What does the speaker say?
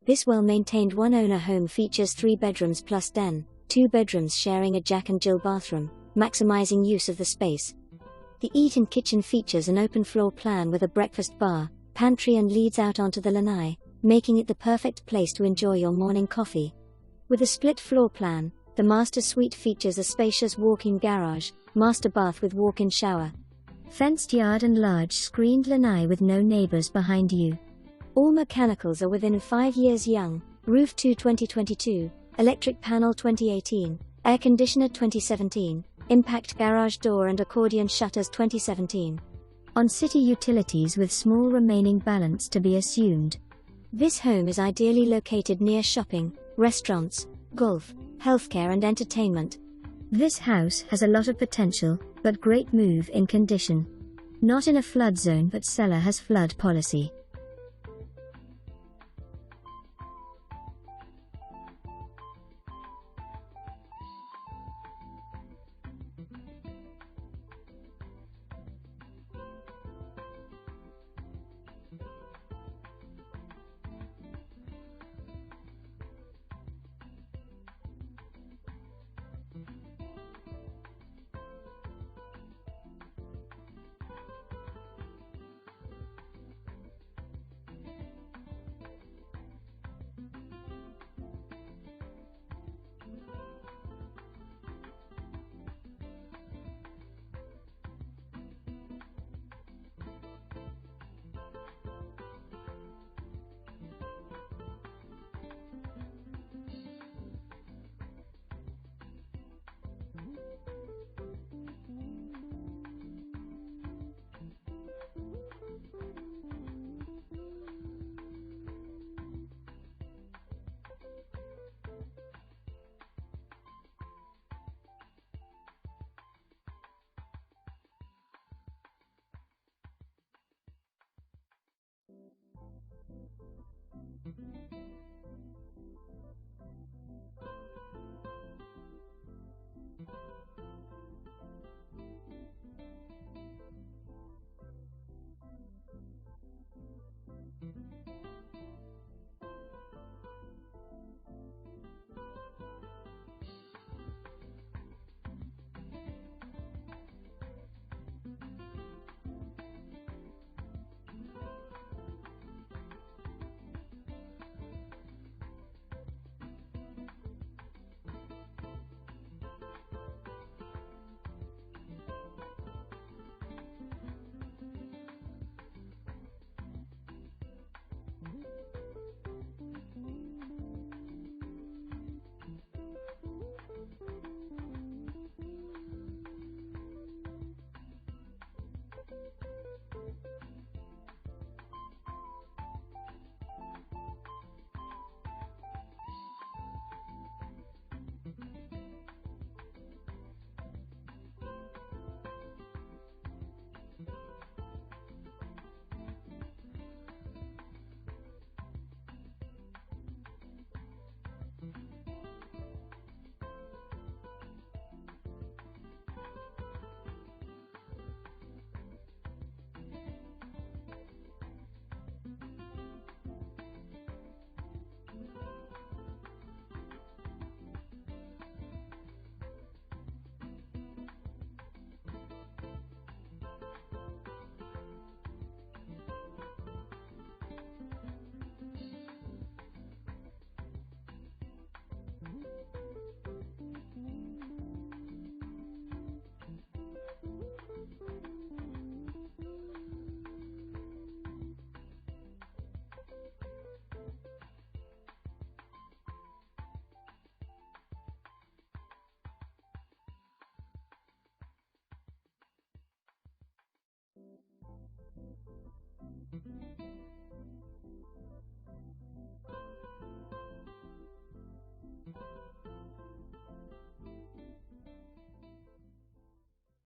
This well-maintained one-owner home features 3 bedrooms plus den, 2 bedrooms sharing a Jack and Jill bathroom, maximizing use of the space. The eat-in kitchen features an open floor plan with a breakfast bar, pantry and leads out onto the lanai, making it the perfect place to enjoy your morning coffee. With a split floor plan, the master suite features a spacious walk-in garage, master bath with walk-in shower, fenced yard and large screened lanai with no neighbors behind you. All mechanicals are within 5 years young, roof 2022, electric panel 2018, air conditioner 2017, impact garage door and accordion shutters 2017. On city utilities with small remaining balance to be assumed. This home is ideally located near shopping, restaurants, golf, healthcare and entertainment. This house has a lot of potential, but great move-in condition. Not in a flood zone, but seller has flood policy.